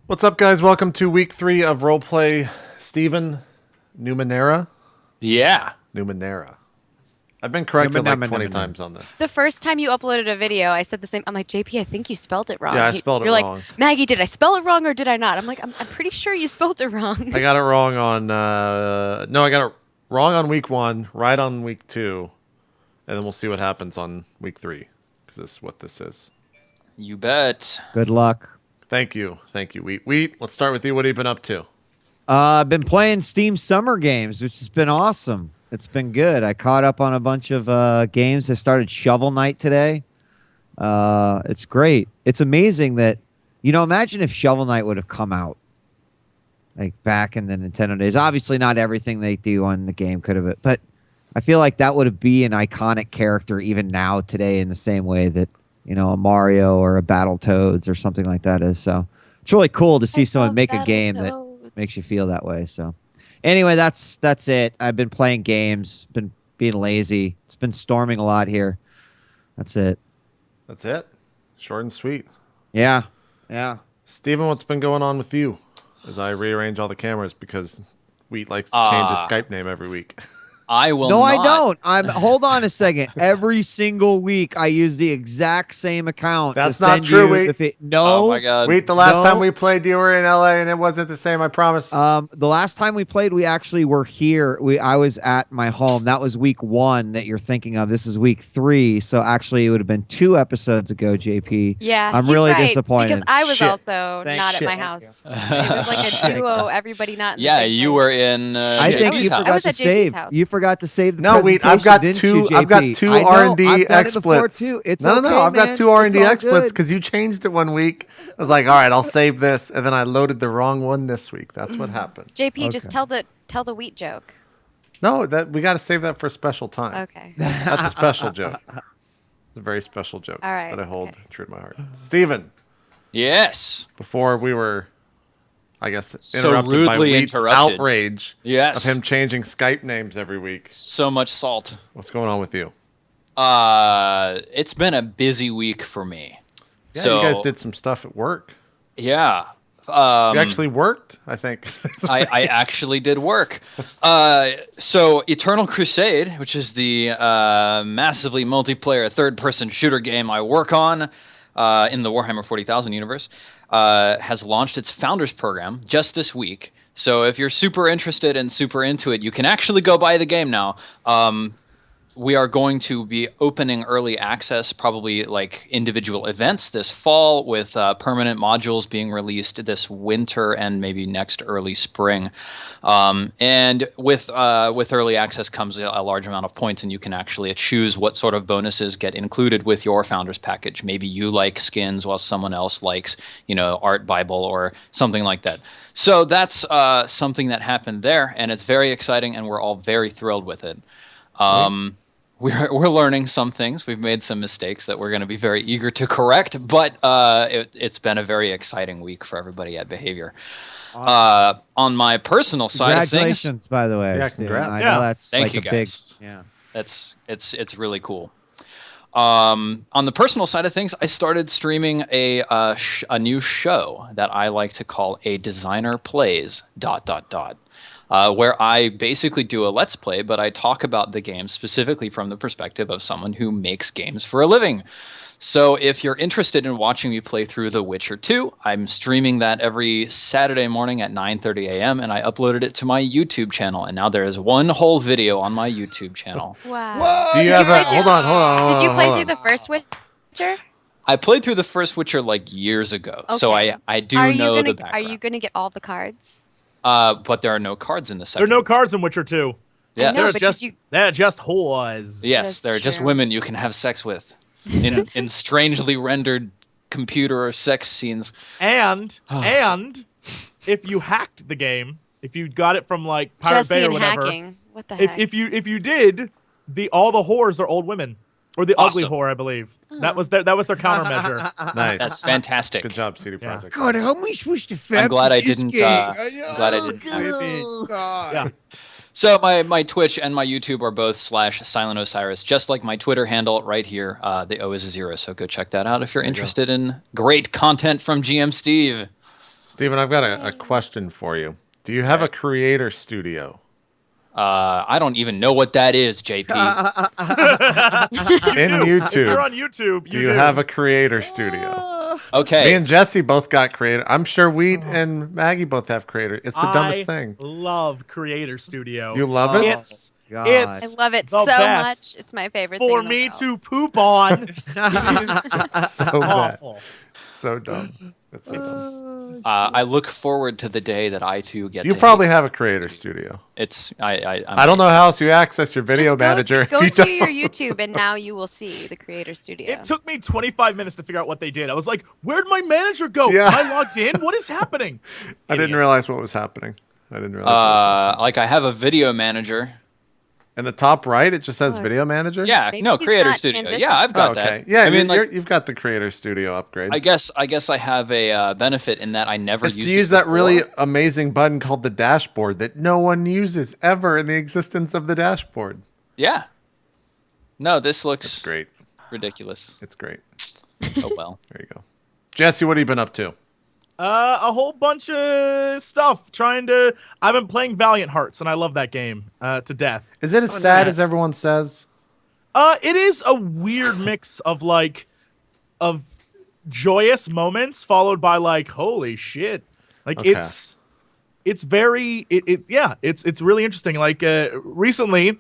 What's up, guys? Welcome to week 3 of roleplay. Steven Numenera. Yeah. Numenera. I've been corrected like 20 times on this. The first time you uploaded a video, I said the same. I'm like, JP, I think you spelled it wrong. Yeah, I spelled it You're wrong. like, Maggie, did I spell it wrong or did I not? I'm like, I'm pretty sure you spelled it wrong. I got it wrong on... no, I got it wrong on week 1, right on week 2, and then we'll see what happens on week 3, because this is what this is. You bet. Good luck. Thank you. Thank you, Wheat. Wheat, let's start with you. What have you been up to? I've been playing Steam Summer Games, which has been awesome. It's been good. I caught up on a bunch of games. I started Shovel Knight today. It's great. It's amazing that, imagine if Shovel Knight would have come out like back in the Nintendo days. Obviously, not everything they do on the game could have, but I feel like that would be an iconic character even now today in the same way that, a Mario or a Battletoads or something like that is. So it's really cool to see someone make a game that makes you feel that way. So anyway, that's it. I've been playing games, been being lazy. It's been storming a lot here. That's it. That's it? Short and sweet. Yeah. Steven, what's been going on with you? As I rearrange all the cameras because Wheat likes to change his Skype name every week. I will No, not. I don't. Hold on a second. Every single week, I use the exact same account. That's to not send true, you Wheat. No. Oh my god. Wheat, the last No. time we played, you were in LA and it wasn't the same, I promise. The last time we played, we actually were here. I was at my home. That was week 1 that you're thinking of. This is week 3. So actually, it would have been 2 episodes ago, JP. Yeah, I'm he's really right, disappointed. because I was Shit. also Thank not at shit. my house. It was like a duo, everybody not in the Yeah, same you place. were in I think JP's you house. forgot was to at JP's save. house. You forgot to save the No, Wheat, I've got presentation, two. I've got two I know, R&D I've done it before, XSplits. too. It's no, okay, I've got man. 2 R&D It's all XSplits good. because you changed it one week. I was like, all right, I'll save this, and then I loaded the wrong one this week. That's what happened. JP, just Okay. tell the wheat joke. No, that we got to save that for a special time. Okay. That's a special joke. It's a very special joke All right, that I hold okay. true to my heart. Steven, Yes. before we were, I guess, So interrupted by rudely Wheat's interrupted. outrage Yes. of him changing Skype names every week. So much salt. What's going on with you? It's been a busy week for me. Yeah, so, you guys did some stuff at work. Yeah. You actually worked, I think. I actually did work. So Eternal Crusade, which is the massively multiplayer third-person shooter game I work on in the Warhammer 40,000 universe, has launched its Founders Program just this week. So if you're super interested and super into it, you can actually go buy the game now. We are going to be opening early access, probably like individual events this fall, with permanent modules being released this winter and maybe next early spring. And with early access comes a large amount of points, and you can actually choose what sort of bonuses get included with your founders package. Maybe you like skins while someone else likes, Art Bible or something like that. So that's something that happened there, and it's very exciting, and we're all very thrilled with it. We're learning some things. We've made some mistakes that we're going to be very eager to correct, but it's been a very exciting week for everybody at Behavior. Awesome. On my personal side of things, Congratulations, by the way. Yeah, Steven. congrats. I Yeah. know that's Thank like you, a big. guys. Yeah. it's really cool. On the personal side of things, I started streaming a new show that I like to call a designer plays ... Where I basically do a Let's Play, but I talk about the game specifically from the perspective of someone who makes games for a living. So if you're interested in watching me play through The Witcher 2, I'm streaming that every Saturday morning at 9:30 a.m., and I uploaded it to my YouTube channel. And now there is one whole video on my YouTube channel. Wow. Do you have a... Hold on. Did you play through the first Witcher? I played through the first Witcher like years ago, so Okay. I do Are you know gonna, the background. Are you going to get all the cards? But there are no cards in the There second. are no cards in Witcher 2. Yeah. know, They're but just did you- they're just whores. Yes, That's they're just true. women you can have sex with in strangely rendered computer or sex scenes. And Oh. and if you hacked the game, if you got it from like Pirate Jesse Bay or and whatever, hacking. What the heck? if you did, all the whores are old women. Or the ugly Awesome. whore, I believe. Oh. That was their countermeasure. Nice. That's fantastic. Good job, CD Yeah. Projekt. God, how am I supposed to I'm glad I this didn't. game? I'm glad I didn't. Yeah. So my Twitch and my YouTube are both /Silent Osiris, just like my Twitter handle right here. The O is a 0, so go check that out if you're interested in great content from GM Steve. Steven, I've got a question for you. Do you have a creator studio? I don't even know what that is, JP. In YouTube. If you're on YouTube, Do you have a creator studio? Okay. Me and Jesse both got creator. I'm sure Wheat and Maggie both have creator. It's the dumbest thing. I love Creator Studio. You love it? It's God. it's I love it the so best much. It's my favorite thing for in the me world. to poop on. So bad. Awful. So dumb. That's so dumb. I look forward to the day that I too get. You to probably have a creator studio. It's I don't know how else you access your video Just manager. Go if you to don't. your YouTube, and now you will see the Creator Studio. It took me 25 minutes to figure out what they did. I was like, where'd my manager go? Yeah. Am I logged in? What is happening? I didn't Idiots. realize what was happening. I didn't realize. What was happening. like I have a video manager. In the top right, it just says video manager. Yeah, Maybe no, he's Creator not Studio. transitioned. Yeah, I've got okay. that. Yeah, I mean, you've got the creator studio upgrade. I guess I have a benefit in that I never It's used to it use that really before. amazing button called the dashboard that no one uses ever in the existence of the dashboard. Yeah. No, this It's looks great. ridiculous. It's great. Oh well. There you go. Jesse, what have you been up to? A whole bunch of stuff. I've been playing Valiant Hearts, and I love that game to death. Is it as sad as everyone says? It is a weird mix of of joyous moments followed by holy shit. Okay. It's very it's really interesting. Recently,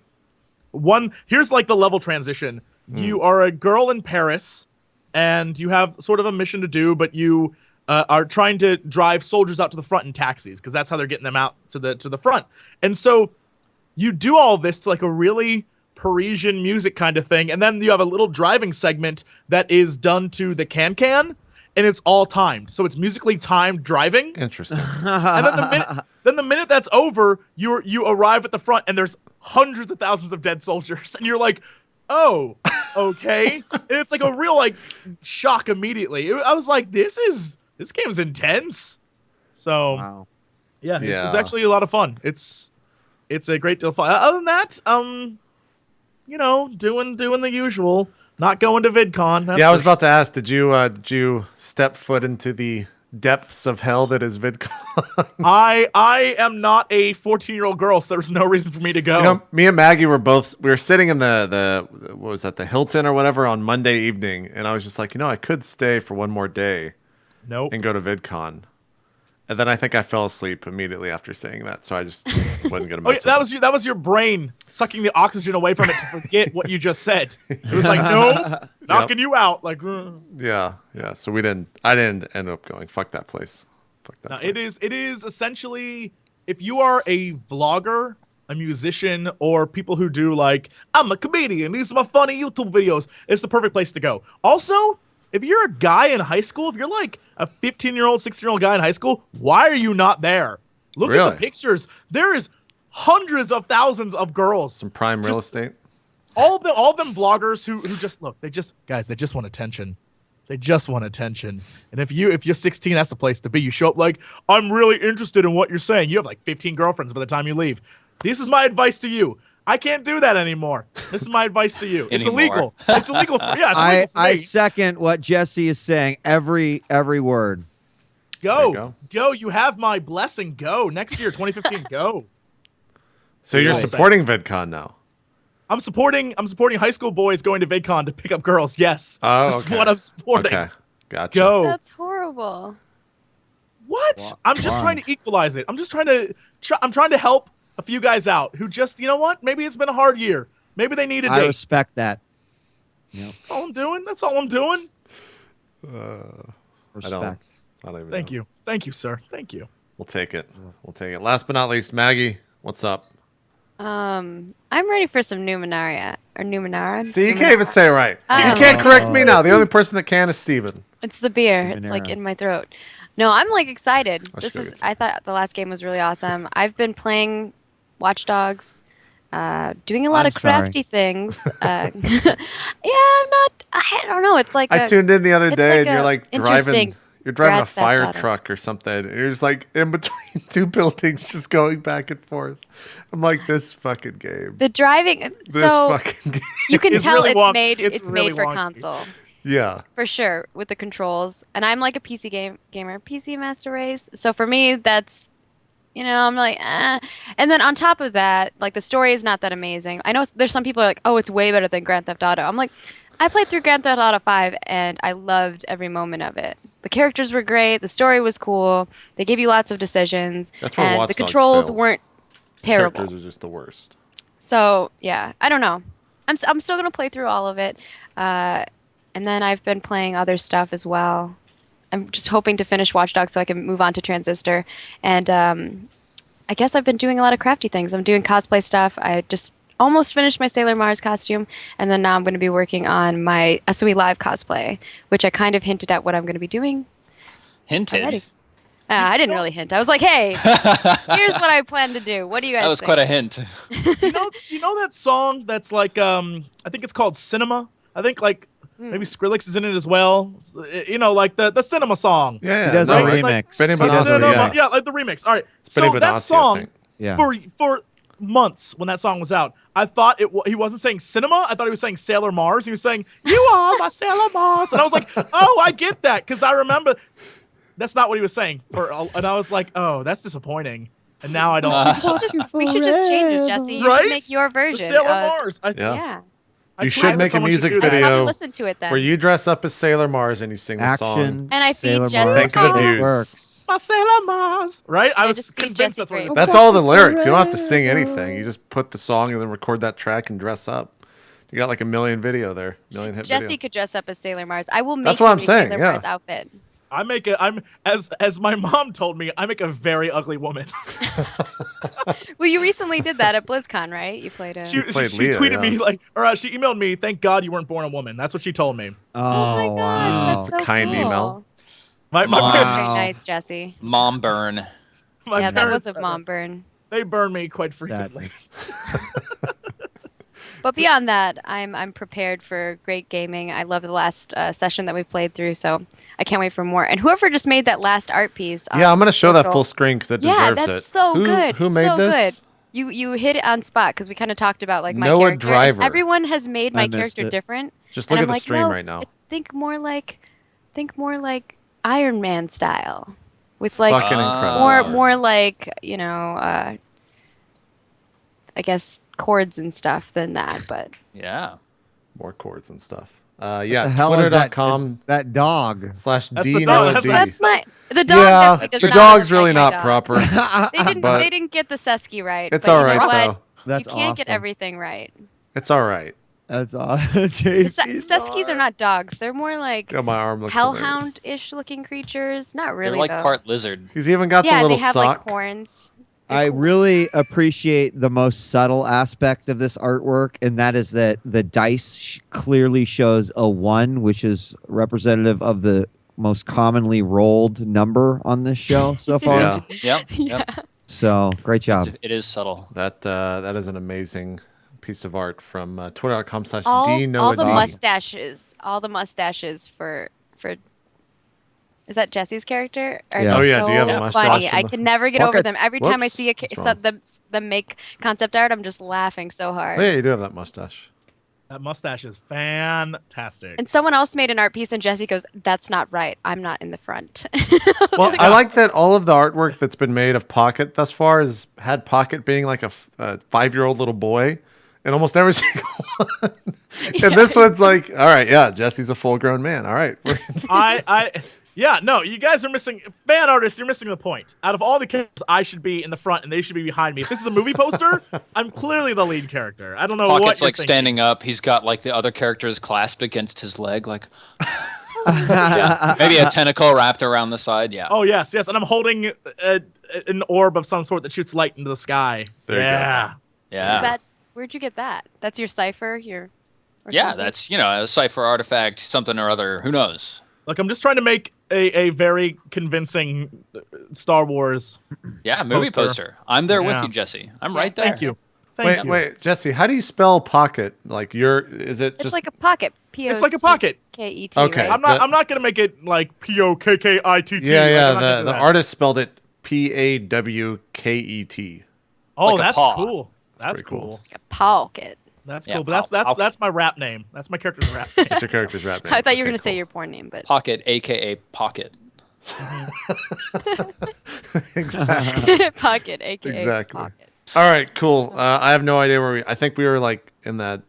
here's the level transition. You are a girl in Paris, and you have sort of a mission to do, but you are trying to drive soldiers out to the front in taxis because that's how they're getting them out to the front. And so you do all this to a really Parisian music kind of thing, and then you have a little driving segment that is done to the can, and it's all timed. So it's musically timed driving. Interesting. And then the minute that's over, you arrive at the front, and there's hundreds of thousands of dead soldiers, and you're like, oh, okay. And it's a real shock immediately. I was like, this game's intense. So Wow. yeah, It's Yeah. actually a lot of fun. It's a great deal of fun. Other than that, doing the usual. Not going to VidCon. that's Yeah, I was for about to ask. Did you step foot into the depths of hell that is VidCon? I am not a 14-year-old girl, so there's no reason for me to go. You know, me and Maggie we were sitting in the what was that, the Hilton or whatever on Monday evening, and I was just like, I could stay for one more day Nope. and go to VidCon. And then I think I fell asleep immediately after saying that, so I just wasn't gonna Oh, mess yeah, with it. that was your brain sucking the oxygen away from it to forget what you just said. It was like, no, knocking you out. Yeah. So I didn't end up going. Fuck that place. Fuck that No, place. it is essentially, if you are a vlogger, a musician, or people who do I'm a comedian, these are my funny YouTube videos, it's the perfect place to go. Also, if you're a guy in high school, if you're a 15-year-old, 16-year-old guy in high school, why are you not there? Look at Really? the pictures. There is hundreds of thousands of girls. Some prime real estate. All of them vloggers who just look, they just want attention. They just want attention. And if you're 16, that's the place to be. You show up I'm really interested in what you're saying. You have 15 girlfriends by the time you leave. This is my advice to you. I can't do that anymore. This is my advice to you. It's Anymore. illegal. It's illegal for it's illegal for I me. second what Jesse is saying. Every word. There you Go. go. You have my blessing. Go. Next year, 2015, go. So you're Yeah. supporting VidCon now. I'm supporting high school boys going to VidCon to pick up girls. Yes. Oh, That's okay. what I'm supporting. Okay, gotcha. Go. That's horrible. What? I'm just trying to equalize it. I'm just trying to help a few guys out who just, you know what? Maybe it's been a hard year. Maybe they need a I date. respect that. That's all I'm doing. That's all I'm doing. Respect. I don't even Thank know. you. Thank you, sir. Thank you. We'll take it. We'll take it. Last but not least, Maggie, what's up? I'm ready for some Numenara or Numenara. See, you can't even say it right. You Um, can't correct me now. The only person that can is Steven. It's the beer. It's Numenera. in my throat. No, I'm excited. I'll This show you is. too. I thought the last game was really awesome. I've been playing Watch Dogs, doing a lot I'm of crafty things. Yeah, I'm not. I don't know. It's I tuned in the other it's day, like and you're a driving. interesting You're driving a Grand Theft fire Auto. truck or something. And you're just in between two buildings, just going back and forth. I'm like, this fucking game. the driving. This So fucking game. you can It's tell really it's wonky. made. It's It's really made for wonky. console. Yeah. for sure with the controls. And I'm like a gamer, PC Master Race. So for me, that's, I'm like, eh. And then on top of that, like the story is not that amazing. I know there's some people like, oh, it's way better than Grand Theft Auto. I'm like, I played through Grand Theft Auto 5 and I loved every moment of it. The characters were great. The story was cool. They gave you lots of decisions. That's where and Watch the Dogs controls fails. weren't terrible. Characters are just the worst. So yeah, I don't know. I'm still gonna play through all of it, and then I've been playing other stuff as well. I'm just hoping to finish Watch Dogs so I can move on to Transistor, and I guess I've been doing a lot of crafty things. I'm doing cosplay stuff. I just almost finished my Sailor Mars costume, and then now I'm going to be working on my SOE Live cosplay, which I kind of hinted at what I'm going to be doing Hinted. already. I didn't really hint. I was like, hey, here's what I plan to do. What do you guys That was think? quite a hint. You know that song that's like I think it's called Cinema. I think like maybe Skrillex is in it as well. Like the Cinema song. Yeah. He does a right? remix. Like, Benny He does a Benassi, Cinema, remix. yeah, like the remix. All right. Benny So that Benassi, I song think. Yeah. for months when that song was out, I thought he wasn't saying cinema. I thought he was saying Sailor Mars. He was saying, "You are my Sailor Mars," and I was like, "Oh, I get that," because I remember that's not what he was saying. And I was like, "Oh, that's disappointing." And now I don't. We should just change it, Jesse. You Right? should make your The version. Sailor Mars. Yeah. Yeah. You should make a music I'd love video to listen to it then. where you dress up as Sailor Mars and you sing the song. Action. And I feed Sailor Jesse Mars. Think of the Cox. views. Works. My Sailor Mars. Right? I was just feed convinced Jesse that's what he was Grace. That's all the lyrics. You don't have to sing anything. You just put the song and then record that track and dress up. You got like a million video there. Million hit Jesse video. could dress up as Sailor Mars. I will make That's what him I'm a saying, Sailor yeah. Mars outfit. as my mom told me, I make a very ugly woman. Well, you recently did that at BlizzCon, right? You played a. She played she Leah, tweeted me yeah. like, or she emailed me, "Thank God you weren't born a woman." That's what she told me. Oh, my gosh, wow. that's so kind cool. email. My Mom. Very parents, nice, Jesse. Mom burn. my Yeah, that was parents, a mom burn. They burn me quite Sad. frequently. But beyond that, I'm prepared for great gaming. I love the last session that we played through, so I can't wait for more. And whoever just made that last art piece. Yeah, I'm going to show that social- full screen because it Yeah, deserves it. that's so good. Who It's made so this? good. You hit it on spot because we kind of talked about like my Noah character. and Driver. Everyone has made my I missed character it. different. Just and look at I'm the like, stream no, right now. Think more like Iron Man style, with like Fucking incredible. more like I guess chords and stuff than that. But Yeah. More chords and stuff. The Yeah, hell is that? twitter.com Is that dog. / That's the D dog. Noah D. that's the dog. Yeah, definitely does the not dog's look really like my not dog. proper. They but didn't get the Sesky right. it's but all you know right, what? though. That's You can't get awesome. everything right. It's all right. That's awesome. Seskies are not dogs. They're more like Got my arm looks hilarious. hellhound-ish looking creatures. Not really. They're like though. part lizard. He's even got Yeah, the little they have sock. like horns. They're I cool. really appreciate the most subtle aspect of this artwork, and that is that the dice clearly shows a 1, which is representative of the most commonly rolled number on this show so far. Yeah, Yep. Yep. So, great job. It is subtle. that is an amazing piece of art from twitter.com / all D Noah the D. mustaches for. Is that Jesse's character? Are Yeah. Oh, yeah, So do you have a mustache funny. in I the- can never get Look over at- them. Every time I Whoops, see what's wrong? the make concept art, I'm just laughing so hard. Oh, yeah, you do have that mustache. That mustache is fantastic. And someone else made an art piece, and Jesse goes, "That's not right. I'm not in the front." Well, I like that all of the artwork that's been made of Pocket thus far has had Pocket being like a 5-year-old little boy in almost every single one. And this one's like, all right, yeah, Jesse's a full-grown man. All right. Yeah, no, you guys are missing fan artists. You're missing the point. Out of all the characters, I should be in the front and they should be behind me. If this is a movie poster, I'm clearly the lead character. I don't know what Pocket's you're like thinking. standing up. He's got like the other characters clasped against his leg, like yeah. Maybe a tentacle wrapped around the side. Yeah. Oh yes, and I'm holding an orb of some sort that shoots light into the sky. There you go. yeah. Yeah. Where'd you get that? That's your cipher. Or Yeah, something? that's a cipher artifact, something or other. Who knows? Look, I'm just trying to make a very convincing Star Wars. Yeah, movie poster. I'm there with Yeah. you, Jesse. I'm right there. Thank you. Thank you. Wait, Jesse, how do you spell Pocket? Like is it It's just like a pocket. It's like a pocket. K-E-T. Okay. Right? I'm not gonna make it like P-O-K-K-I-T-T. Yeah, Like, yeah, I'm not gonna do the that. artist spelled it Pawket. Oh, like a that's paw. cool. That's pretty cool. cool. Like a pocket. That's Yeah, cool, but that's my rap name. That's my character's rap name. It's your character's rap name. I thought you were Okay, gonna say cool. your porn name, but Pocket, aka Pocket. Exactly. Pocket, aka Exactly. Pocket. All right, cool. I have no idea where I think we were like in that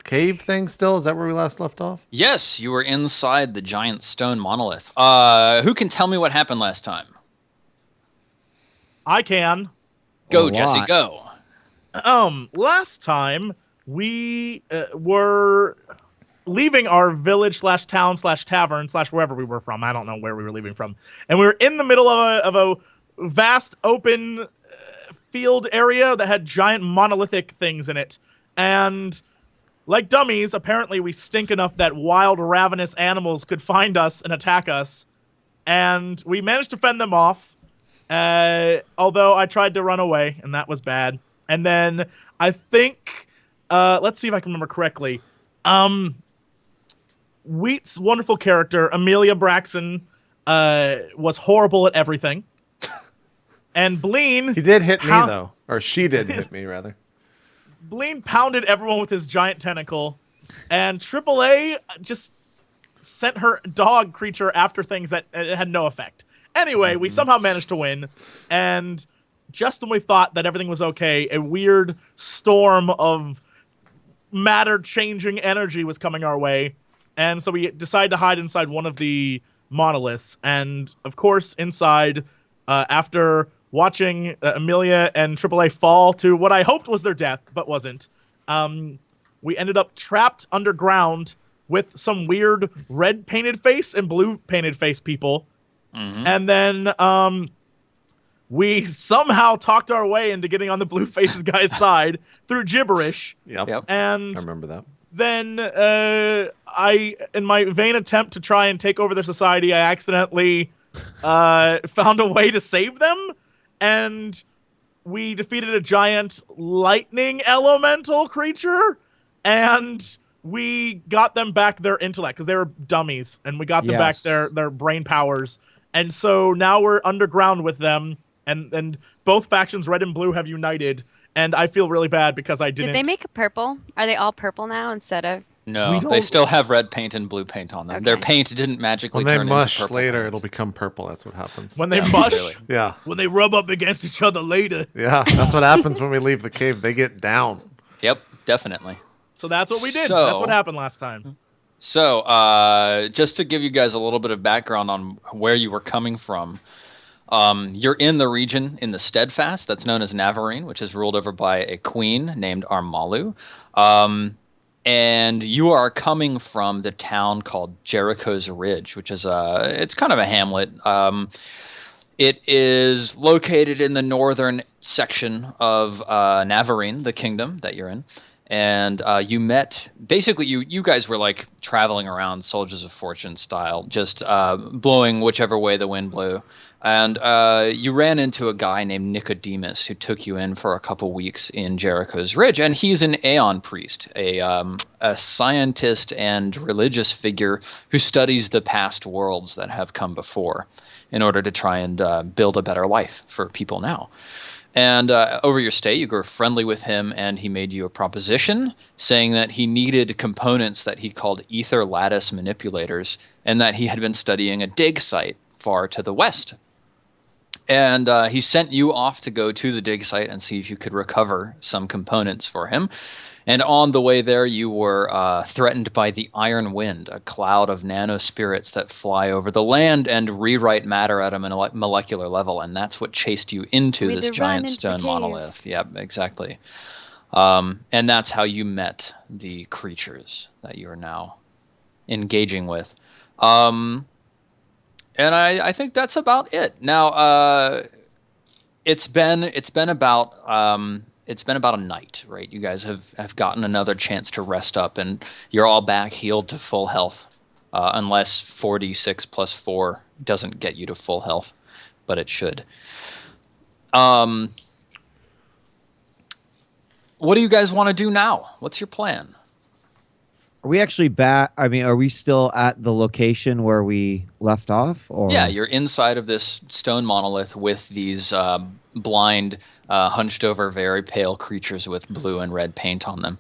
cave thing still. Is that where we last left off? Yes, you were inside the giant stone monolith. Who can tell me what happened last time? I can. Go, A Jesse, lot. go. Last time we were leaving our village / town / tavern / wherever we were from. I don't know where we were leaving from, and we were in the middle of a vast open field area that had giant monolithic things in it, and like dummies, apparently we stink enough that wild, ravenous animals could find us and attack us, and we managed to fend them off. Although I tried to run away, and that was bad. And then I think, let's see if I can remember correctly. Wheat's wonderful character, Emilia Braxton, was horrible at everything. And Bleen... He did hit me, though. Or she did hit me, rather. Bleen pounded everyone with his giant tentacle. And AAA just sent her dog creature after things that had no effect. Anyway, we somehow managed to win. And just when we thought that everything was okay, a weird storm of matter-changing energy was coming our way. And so we decided to hide inside one of the monoliths. And, of course, inside, after watching Emilia and AAA fall to what I hoped was their death, but wasn't, we ended up trapped underground with some weird red painted face and blue painted face people. Mm-hmm. And then we somehow talked our way into getting on the blue faces guy's side through gibberish. Yep. And I remember that. Then I, in my vain attempt to try and take over their society, I accidentally found a way to save them. And we defeated a giant lightning elemental creature. And we got them back their intellect because they were dummies. And we got them back their brain powers. And so now we're underground with them. And both factions, red and blue, have united. And I feel really bad because I didn't. Did they make it purple? Are they all purple now instead of... No, they still have red paint and blue paint on them. Okay. Their paint didn't magically when turn they mush into purple later, paint. it'll become purple. That's what happens. When they mush? Really. Yeah. When they rub up against each other later. Yeah, that's what happens when we leave the cave. They get down. Yep, definitely. So that's what we did. So- That's what happened last time. So, just to give you guys a little bit of background on where you were coming from, you're in the region in the Steadfast that's known as Navarine, which is ruled over by a queen named Armalu. And you are coming from the town called Jericho's Ridge, which is it's kind of a hamlet. It is located in the northern section of Navarine, the kingdom that you're in. And you met, basically, you guys were like traveling around Soldiers of Fortune style, just blowing whichever way the wind blew. And you ran into a guy named Nicodemus who took you in for a couple weeks in Jericho's Ridge. And he's an Aeon priest, a scientist and religious figure who studies the past worlds that have come before in order to try and build a better life for people now. And over your stay, you grew friendly with him, and he made you a proposition saying that he needed components that he called ether lattice manipulators, and that he had been studying a dig site far to the west. And he sent you off to go to the dig site and see if you could recover some components for him. And on the way there, you were threatened by the Iron Wind, a cloud of nanospirits that fly over the land and rewrite matter at a molecular level. And that's what chased you into this giant stone monolith. Yep, exactly. And that's how you met the creatures that you are now engaging with. And I think that's about it. Now, it's been about a night, right? You guys have gotten another chance to rest up, and you're all back healed to full health, unless 4d6 plus 4 doesn't get you to full health, but it should. What do you guys want to do now? What's your plan? Are we actually back? I mean, are we still at the location where we left off? Or Yeah, you're inside of this stone monolith with these blind, hunched over, very pale creatures with blue and red paint on them.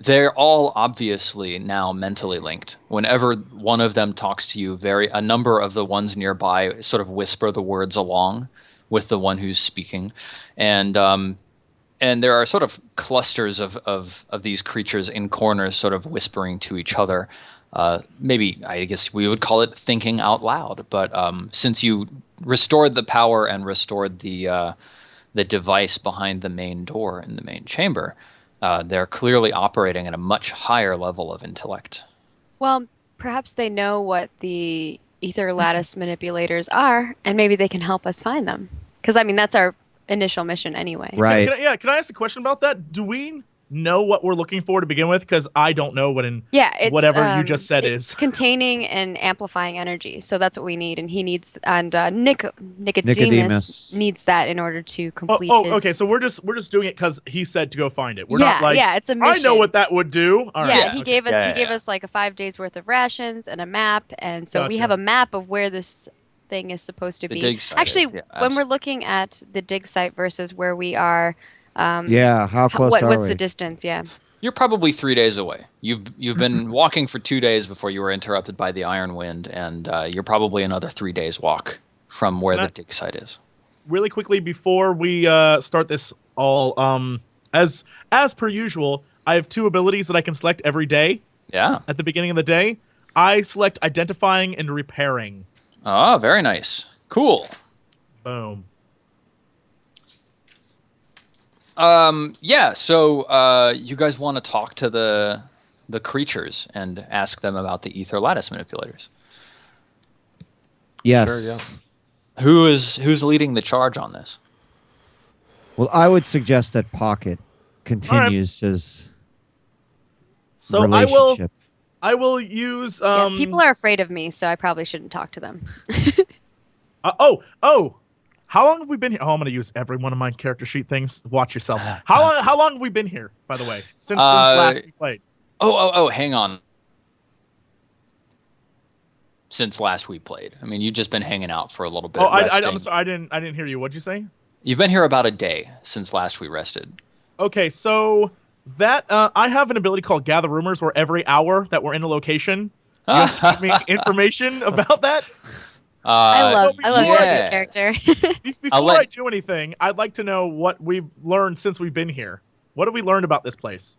They're all obviously now mentally linked. Whenever one of them talks to you, a number of the ones nearby sort of whisper the words along with the one who's speaking, and there are sort of clusters of these creatures in corners, sort of whispering to each other. Maybe I guess we would call it thinking out loud. But since you restored the power and restored the device behind the main door in the main chamber, they're clearly operating at a much higher level of intellect. Well, perhaps they know what the ether lattice manipulators are, and maybe they can help us find them. Because, I mean, that's our initial mission anyway. right? Can I ask a question about that? Do we know what we're looking for to begin with? Because I don't know what It's, whatever you just said it's is. containing and amplifying energy. So that's what we need, and he needs, and Nicodemus Nicodemus. needs that in order to complete his. Okay. So we're just doing it because he said to go find it. We're Yeah, not like, yeah, it's a I know mission. what that would do. All right. Yeah, Yeah, he okay. gave us Yeah, he yeah, gave yeah. us like a 5 days worth of rations and a map, and so we Gotcha. have a map of where this thing is supposed to The be. dig site Actually, is, yeah, when we're looking at the dig site versus where we are, Yeah. How close are what's we? the distance? Yeah. You're probably 3 days away. You've been walking for 2 days before you were interrupted by the Iron Wind, and you're probably another 3 days walk from where Can the I- dig site is. Really quickly before we start this all, as per usual, I have 2 abilities that I can select every day Yeah. at the beginning of the day. I select identifying and repairing. Oh, very nice. Cool. Boom. Yeah, so you guys want to talk to the creatures and ask them about the ether lattice manipulators. Yes. Sure, yeah. Who's leading the charge on this? Well, I would suggest that Pocket continues his So relationship. I will use Yeah, people are afraid of me, so I probably shouldn't talk to them. How long have we been here? Oh, I'm gonna use every one of my character sheet things. Watch yourself. How long have we been here, by the way? Since last we played. Oh, hang on. Since last we played. I mean, you've just been hanging out for a little bit. I'm resting. sorry, I didn't hear you. What'd you say? You've been here about a day since last we rested. Okay, so that I have an ability called Gather Rumors, where every hour that we're in a location, you have to give me information about that. I love yeah. this character. Before I do anything, I'd like to know what we've learned since we've been here. What have we learned about this place?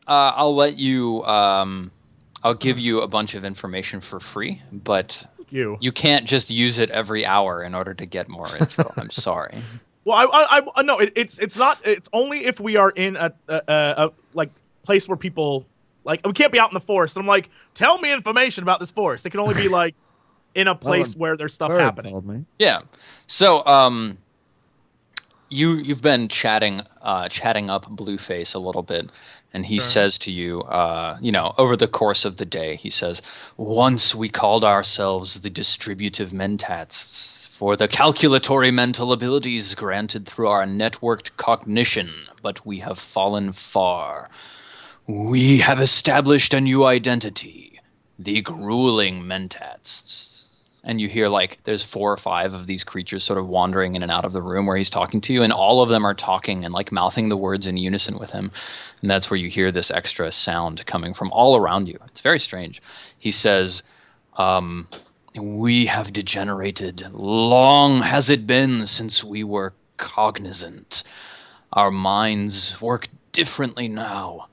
I'll let you. I'll give you a bunch of information for free, but you can't just use it every hour in order to get more info. I'm sorry. Well, I no, it's not. It's only if we are in a like place where people like we can't be out in the forest. And I'm like, tell me information about this forest. It can only be like in a place where there's stuff Bird happening. told me. Yeah. So you've been chatting up Blueface a little bit, and he says to you, over the course of the day, he says, once we called ourselves the distributive mentats for the calculatory mental abilities granted through our networked cognition, but we have fallen far. We have established a new identity, the grueling mentats. And you hear there's 4 or 5 of these creatures sort of wandering in and out of the room where he's talking to you, and all of them are talking and mouthing the words in unison with him. And that's where you hear this extra sound coming from all around you. It's very strange. He says, we have degenerated. Long has it been since we were cognizant. Our minds work differently now.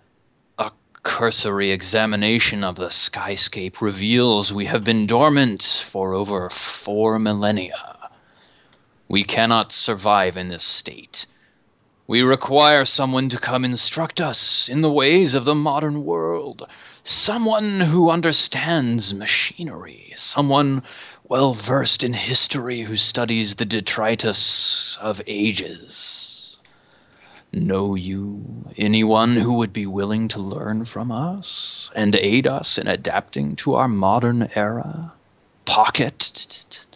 Cursory examination of the skyscape reveals we have been dormant for over 4 millennia. We cannot survive in this state. We require someone to come instruct us in the ways of the modern world. Someone who understands machinery. Someone well versed in history who studies the detritus of ages. Know you anyone who would be willing to learn from us and aid us in adapting to our modern era? Pocket?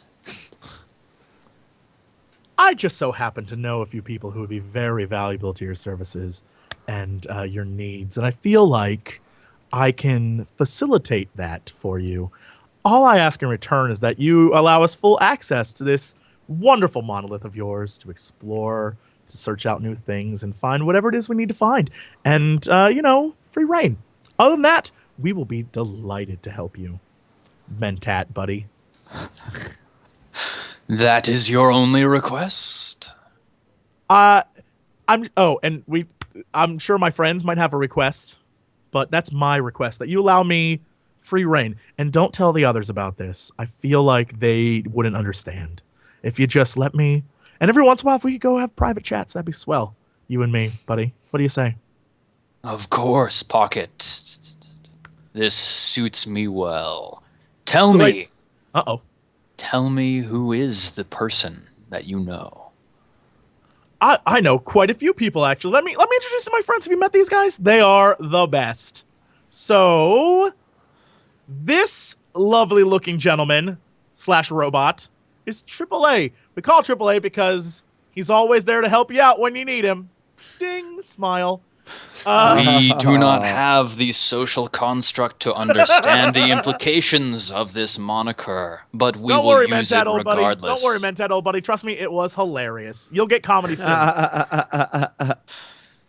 I just so happen to know a few people who would be very valuable to your services and your needs, and I feel like I can facilitate that for you. All I ask in return is that you allow us full access to this wonderful monolith of yours to explore, to search out new things, and find whatever it is we need to find. And, free reign. Other than that, we will be delighted to help you. Mentat, buddy. That is your only request? I'm sure my friends might have a request, but that's my request, that you allow me free reign. And don't tell the others about this. I feel like they wouldn't understand. If you just let me, and every once in a while, if we could go have private chats, that'd be swell. You and me, buddy. What do you say? Of course, Pocket. This suits me well. Tell me. Uh-oh. Tell me who is the person that you know. I know quite a few people, actually. Let me introduce you to my friends. Have you met these guys? They are the best. So, this lovely-looking gentleman / robot is AAA. We call AAA because he's always there to help you out when you need him. Ding, smile. We do not have the social construct to understand the implications of this moniker, but we will use it regardless. Don't worry, Mentat, old buddy. Trust me, it was hilarious. You'll get comedy soon.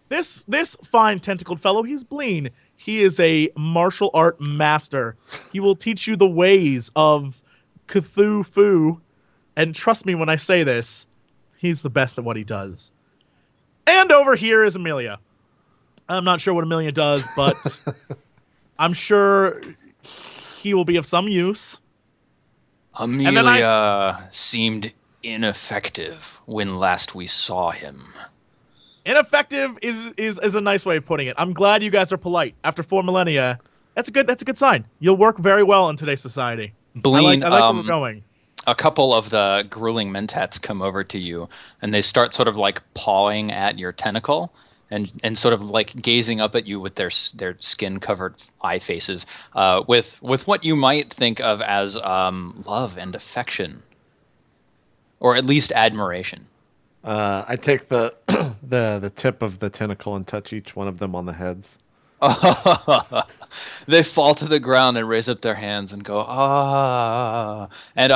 This fine tentacled fellow, he's Bleen. He is a martial art master. He will teach you the ways of Cthulhu. And trust me when I say this, he's the best at what he does. And over here is Emilia. I'm not sure what Emilia does, but I'm sure he will be of some use. Emilia seemed ineffective when last we saw him. Ineffective is a nice way of putting it. I'm glad you guys are polite. After 4 millennia, that's a good sign. You'll work very well in today's society. Bleen, I like where we're going. A couple of the grueling mentats come over to you, and they start sort of like pawing at your tentacle. And sort of like gazing up at you with their skin-covered eye faces, with what you might think of as love and affection, or at least admiration. I take the the tip of the tentacle and touch each one of them on the heads. They fall to the ground and raise up their hands and go, ah. And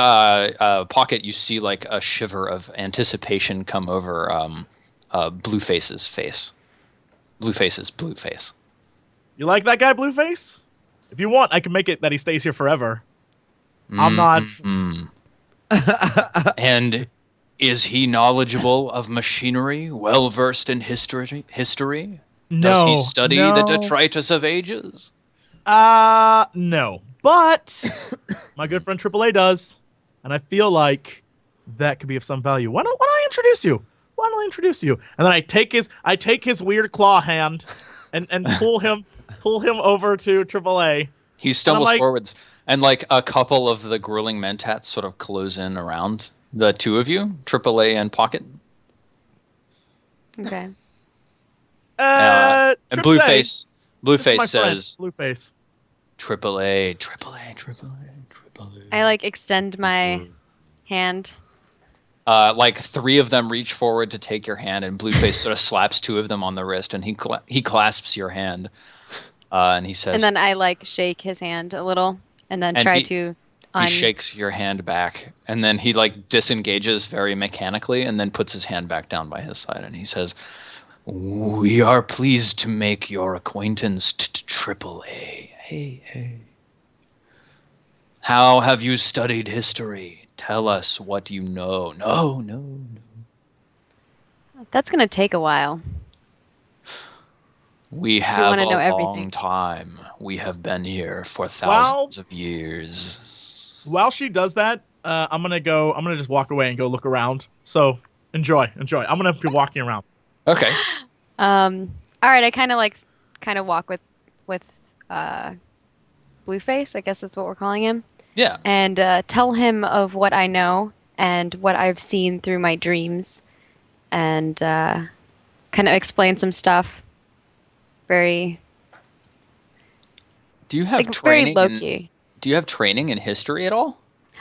Pocket, you see like a shiver of anticipation come over Blueface's face. Blueface's blue face. You like that guy, Blueface? If you want, I can make it that he stays here forever. I'm not. And is he knowledgeable of machinery? Well versed in history? No. Does he study the detritus of ages? No. But my good friend AAA does, and I feel like that could be of some value. Why don't I introduce you? And then I take his weird claw hand and pull him over to AAA. He stumbles forwards, and like a couple of the grueling mentats sort of close in around the two of you, AAA and Pocket. Okay. And Blueface says, Blueface. AAA. I extend my hand. Like 3 of them reach forward to take your hand, and Blueface sort of slaps 2 of them on the wrist, and he clasps your hand, and he says. And then I shake his hand a little, and then he shakes your hand back, and then he disengages very mechanically, and then puts his hand back down by his side, and he says, "We are pleased to make your acquaintance, AAA. Hey. How have you studied history? Tell us what you know." No. That's gonna take a while. We have a long time. We have been here for thousands of years. While she does that, I'm gonna just walk away and go look around. So enjoy. I'm gonna be walking around. Okay. All right. I kind of walk with Blueface. I guess that's what we're calling him. Yeah. And tell him of what I know and what I've seen through my dreams, and kind of explain some stuff. Very. Do you have training? Very low key. Do you have training in history at all?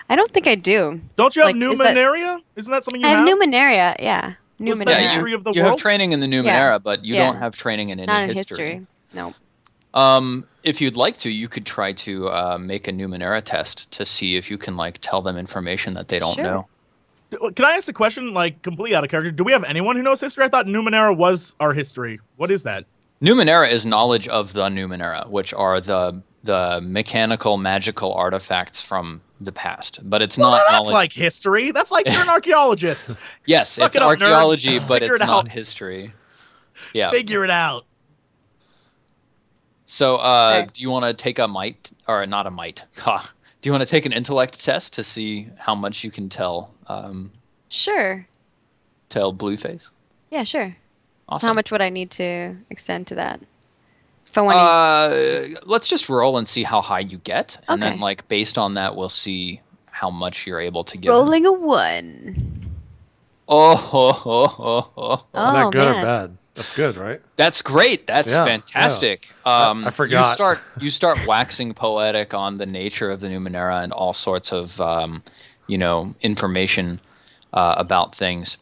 I don't think I do. Don't you have Numenera? Isn't that something you have? I have Numenera. Yeah. Numenera. History of the you world? have training in the Numenera, but you don't have training in any Not in history. No. If you'd like to, you could try to make a Numenera test to see if you can like tell them information that they don't Sure. know. Can I ask a question, like, completely out of character? Do we have anyone who knows history? I thought Numenera was our history. What is that? Numenera is knowledge of the Numenera, which are the mechanical, magical artifacts from the past. But it's not That's knowledge. like history. That's like you're an archaeologist. Yes, Suck it's it up, nerd. archaeology, but Figure it's it not out. history. Yeah. Figure it out. So, Okay. do you want to take a might or not a might? Ha. Do you want to take an intellect test to see how much you can tell Sure. Blueface? Yeah, sure. Awesome. So how much would I need to extend to that? If I want Let's just roll and see how high you get, and then Okay. like based on that, we'll see how much you're able to to give. him. rolling a 1. Oh, ho, ho, ho, ho. Is Oh, that good man. or bad? That's good, right? That's great. That's Yeah, fantastic. I forgot. You start waxing poetic on the nature of the Numenera and all sorts of information about things.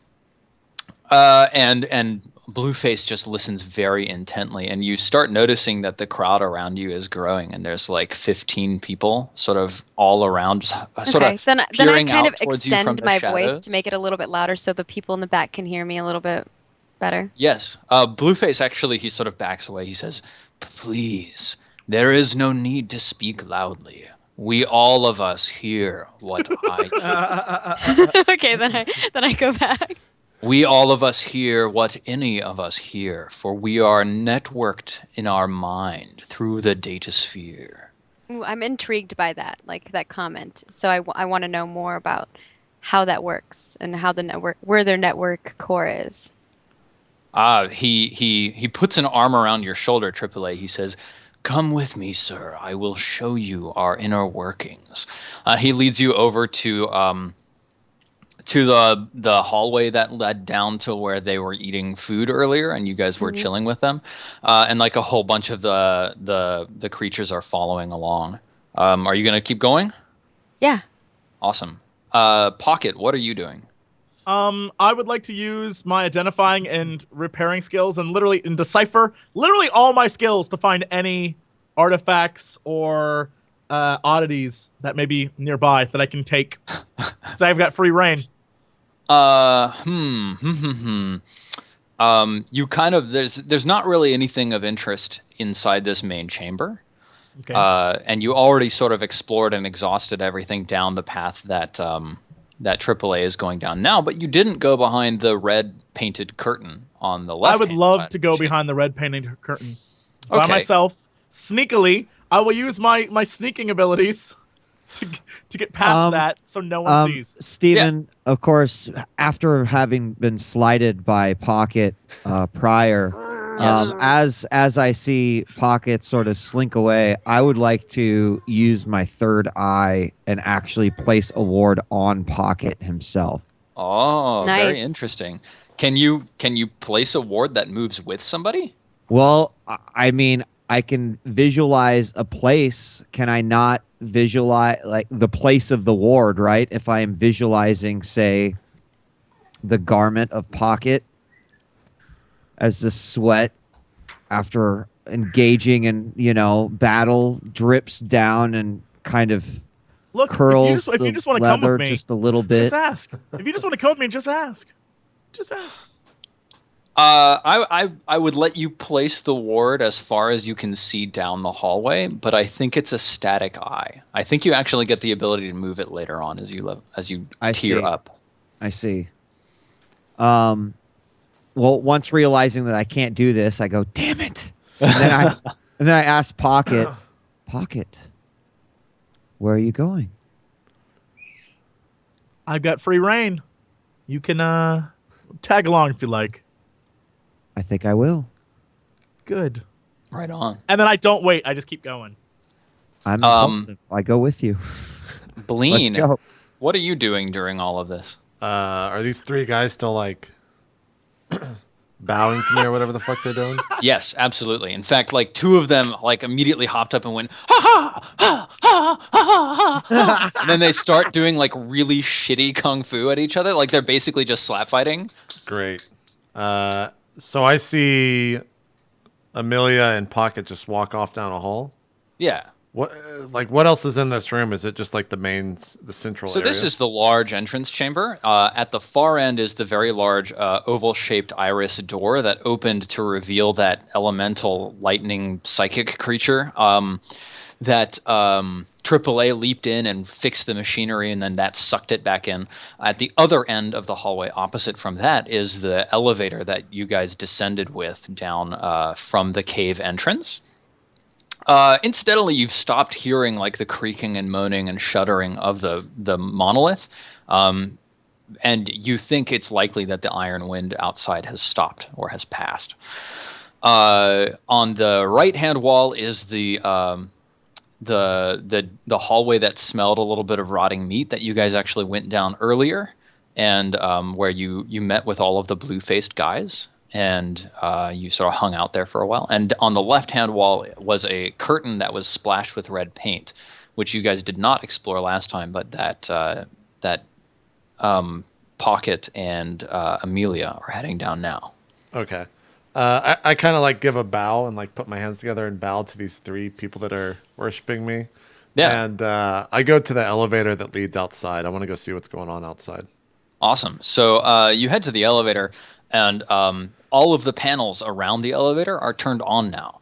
And Blueface just listens very intently, and you start noticing that the crowd around you is growing, and there's like 15 people sort of all around, just sort Okay. of Then I peering kind out of towards you from extend the my voice shadows. to make it a little bit louder so the people in the back can hear me a little bit better. Yes. Blueface actually, he sort of backs away. He says, "Please, there is no need to speak loudly. We all of us hear what I hear. Okay, then I go back. We all of us hear what any of us hear, for we are networked in our mind through the datasphere." Ooh, I'm intrigued by that, like that comment. So I want to know more about how that works and how the network, where their network core is. He puts an arm around your shoulder, AAA. He says, "Come with me, sir. I will show you our inner workings." He leads you over to the hallway that led down to where they were eating food earlier, and you guys were chilling with them. And like a whole bunch of the creatures are following along. Are you gonna keep going? Yeah. Awesome. Pocket, what are you doing? I would like to use my identifying and repairing skills and decipher literally all my skills to find any artifacts or oddities that may be nearby that I can take. So I've got free reign. You kind of there's not really anything of interest inside this main chamber. Okay. And you already sort of explored and exhausted everything down the path that AAA is going down now, but you didn't go behind the red painted curtain on the left. I would love to go behind the red painted curtain by Okay. myself, sneakily. I will use my sneaking abilities to get past that so no one sees. Steven, of course, after having been slighted by Pocket prior, Yes. as I see Pocket sort of slink away, I would like to use my third eye and actually place a ward on Pocket himself. Oh, very Nice. interesting. Can you place a ward that moves with somebody? Well, I mean, I can visualize a place. Can I not visualize like the place of the ward, right? If I am visualizing, say, the garment of Pocket as the sweat after engaging in, battle drips down and kind of Look, curls if you the just want to come leather with me, just a little bit. just ask. If you just want to come with me, just ask. Just ask. I would let you place the ward as far as you can see down the hallway, but I think it's a static eye. I think you actually get the ability to move it later on as you I tier see. up. I see. Well, once realizing that I can't do this, I go, damn it. And then I ask Pocket, where are you going? I've got free reign. You can tag along if you like. I think I will. Good. Right on. And then I don't wait. I just keep going. I'm impulsive. I go with you. Let's Bleen, go. what are you doing during all of this? Are these three guys still like bowing to me or whatever the fuck they're doing? Yes, absolutely. In fact, like two of them like immediately hopped up and went ha ha ha ha ha ha, and then they start doing like really shitty kung fu at each other. Like they're basically just slap fighting. Great. So I see Amelia and Pocket just walk off down a hall. Yeah. What else is in this room? Is it just like the central So area? this is the large entrance chamber. At the far end is the very large oval-shaped iris door that opened to reveal that elemental lightning psychic creature that AAA leaped in and fixed the machinery, and then that sucked it back in. At the other end of the hallway, opposite from that, is the elevator that you guys descended with down from the cave entrance. Incidentally, you've stopped hearing like the creaking and moaning and shuddering of the monolith, and you think it's likely that the iron wind outside has stopped or has passed. On the right-hand wall is the hallway that smelled a little bit of rotting meat that you guys actually went down earlier, and where you met with all of the blue-faced guys. And you sort of hung out there for a while. And on the left-hand wall was a curtain that was splashed with red paint, which you guys did not explore last time, but that Pocket and Emilia are heading down now. Okay. I kind of like give a bow and like put my hands together and bow to these three people that are worshiping me. Yeah. And I go to the elevator that leads outside. I want to go see what's going on outside. Awesome. So you head to the elevator, and all of the panels around the elevator are turned on now.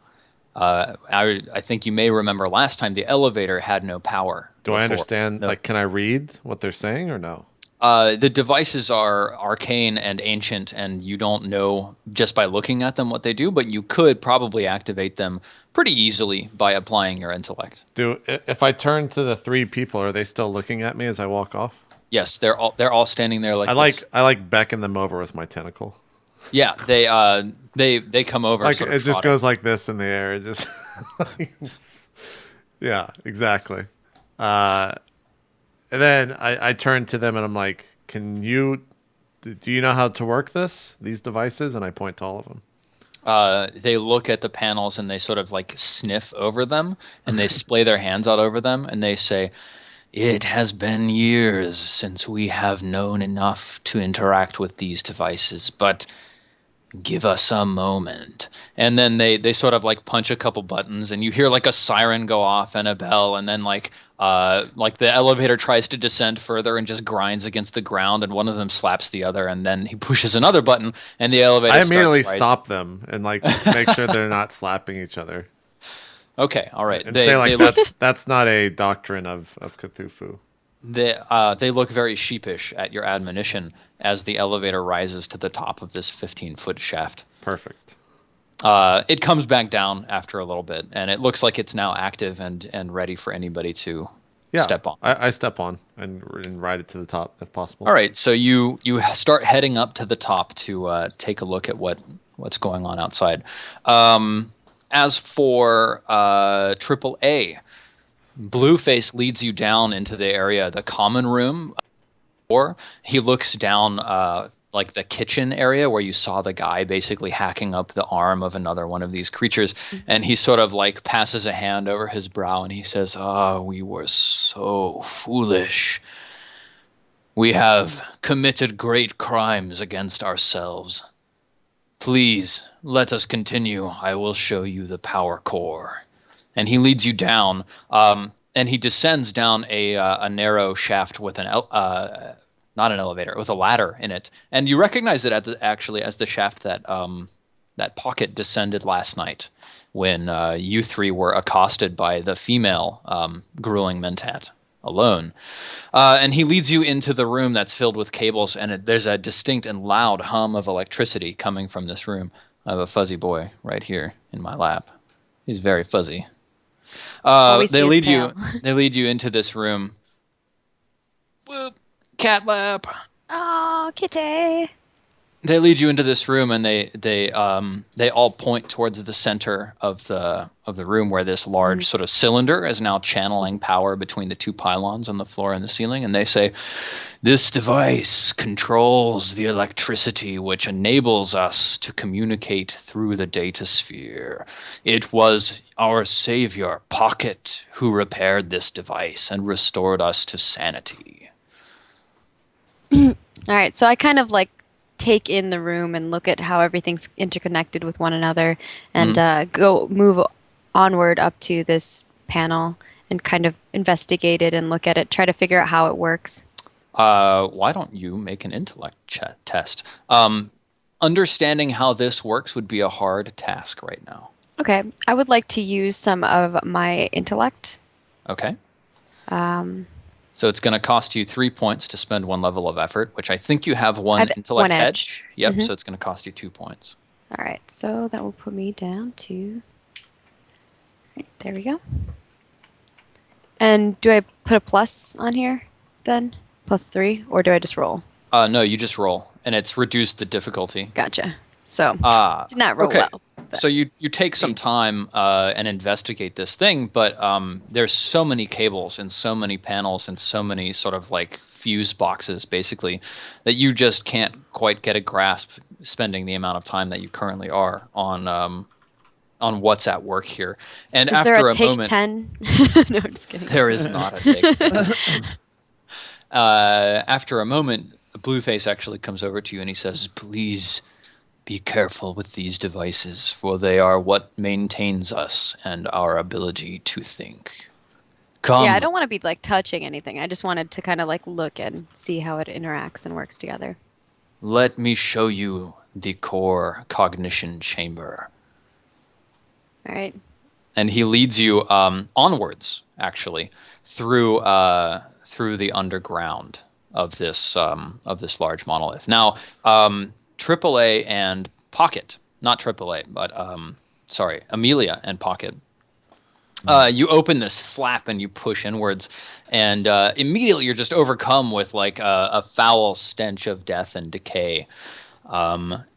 I think you may remember last time the elevator had no power. Do I understand? Like, can I read what they're saying or no? The devices are arcane and ancient, and you don't know just by looking at them what they do, but you could probably activate them pretty easily by applying your intellect. If I turn to the three people, are they still looking at me as I walk off? Yes, they're all standing there like this. I like beckon them over with my tentacle. Yeah, they come over. Like sort it of just trotting. goes like this in the air. It just yeah, exactly. And then I turn to them and I'm like, do you know how to work these devices? And I point to all of them. They look at the panels and they sort of like sniff over them and they splay their hands out over them and they say, "It has been years since we have known enough to interact with these devices, but give us a moment." And then they sort of like punch a couple buttons and you hear like a siren go off and a bell, and then like the elevator tries to descend further and just grinds against the ground, and one of them slaps the other, and then he pushes another button and the elevator I immediately starts rising. stop them and like make sure they're not slapping each other. Okay, all right. And say like that's not a doctrine of Cthulhu. They look very sheepish at your admonition as the elevator rises to the top of this 15-foot shaft. Perfect. It comes back down after a little bit, and it looks like it's now active and ready for anybody to step on. I step on and ride it to the top if possible. All right, so you start heading up to the top to take a look at what's going on outside. As for AAA, Blueface leads you down into the area, the common room. Or he looks down like the kitchen area where you saw the guy basically hacking up the arm of another one of these creatures, and he sort of like passes a hand over his brow and he says, we were so foolish. We have committed great crimes against ourselves. Please, let us continue. I will show you the power core." And he leads you down, and he descends down a narrow shaft with not an elevator, with a ladder in it. And you recognize it as the shaft that Pocket descended last night when you three were accosted by the female grueling mentat alone. And he leads you into the room that's filled with cables, and there's a distinct and loud hum of electricity coming from this room. I have a fuzzy boy right here in my lap. He's very fuzzy. They lead you into this room. Whoop, cat lap. Oh, kitty. They lead you into this room, and they all point towards the center of the room where this large sort of cylinder is now channeling power between the two pylons on the floor and the ceiling. And they say, "This device controls the electricity which enables us to communicate through the data sphere. It was our savior, Pocket, who repaired this device and restored us to sanity." All right, so I kind of like take in the room and look at how everything's interconnected with one another, and move onward up to this panel and kind of investigate it and look at it, try to figure out how it works. Why don't you make an intellect test? Understanding how this works would be a hard task right now. Okay, I would like to use some of my intellect. Okay. So it's going to cost you 3 points to spend 1 level of effort, which I think you have one intellect one edge. Yep, so it's going to cost you 2 points. All right, so that will put me down to... Right, there we go. And do I put a plus on here then? +3, or do I just roll? No, you just roll, and it's reduced the difficulty. Gotcha. So, did not roll okay. well. So you take some time and investigate this thing, but there's so many cables and so many panels and so many sort of like fuse boxes, basically, that you just can't quite get a grasp spending the amount of time that you currently are on what's at work here. And is after there a a take moment, 10? No, I'm just kidding. there is not a take 10. After a moment, Blueface actually comes over to you and he says, "Please be careful with these devices, for they are what maintains us and our ability to think. Come." Yeah, I don't want to be like touching anything. I just wanted to kind of like look and see how it interacts and works together. "Let me show you the core cognition chamber." All right. And he leads you onwards, actually, through the underground of this large monolith. Now, AAA and Pocket, not AAA, but sorry, Emilia and Pocket. You open this flap and you push inwards, and immediately you're just overcome with like a foul stench of death and decay.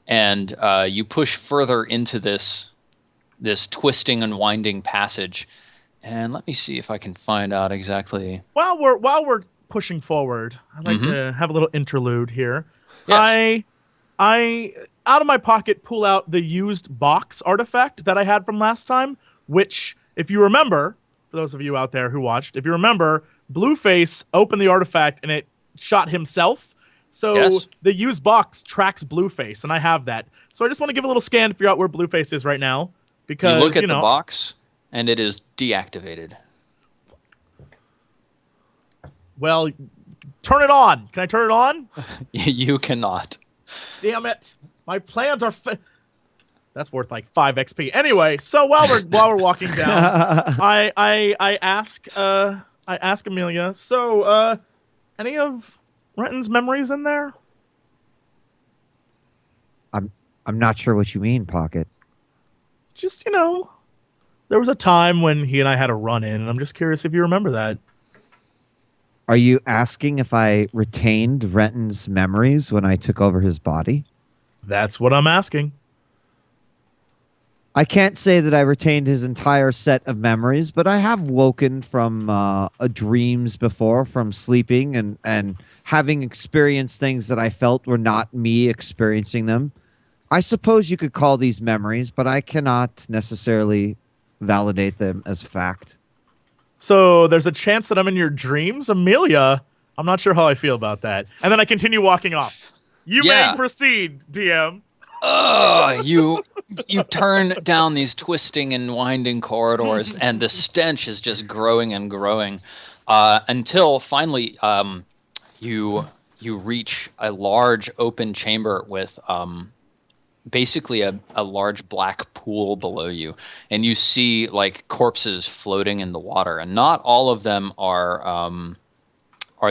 And you push further into this twisting and winding passage. And let me see if I can find out exactly. While we're pushing forward, I'd like to have a little interlude here. Yes. I out of my pocket pull out the used box artifact that I had from last time, which, if you remember, for those of you out there who watched, if you remember, Blueface opened the artifact and it shot himself. So the used box tracks Blueface, and I have that. So I just want to give a little scan to figure out where Blueface is right now. Because, you look at the box, and it is deactivated. Well, turn it on. Can I turn it on? You cannot. Damn it! My plans are. That's worth like 5 XP. Anyway, so while we're walking down, I ask Emilia. So, any of Renton's memories in there? I'm not sure what you mean, Pocket. Just, there was a time when he and I had a run-in, and I'm just curious if you remember that. Are you asking if I retained Renton's memories when I took over his body? That's what I'm asking. I can't say that I retained his entire set of memories, but I have woken from dreams before, from sleeping and having experienced things that I felt were not me experiencing them. I suppose you could call these memories, but I cannot necessarily validate them as fact. So there's a chance that I'm in your dreams? Emilia, I'm not sure how I feel about that. And then I continue walking off. You may proceed, DM. You turn down these twisting and winding corridors, and the stench is just growing and growing until finally you reach a large open chamber with basically a large black pool below you, and you see like corpses floating in the water, and not all of them are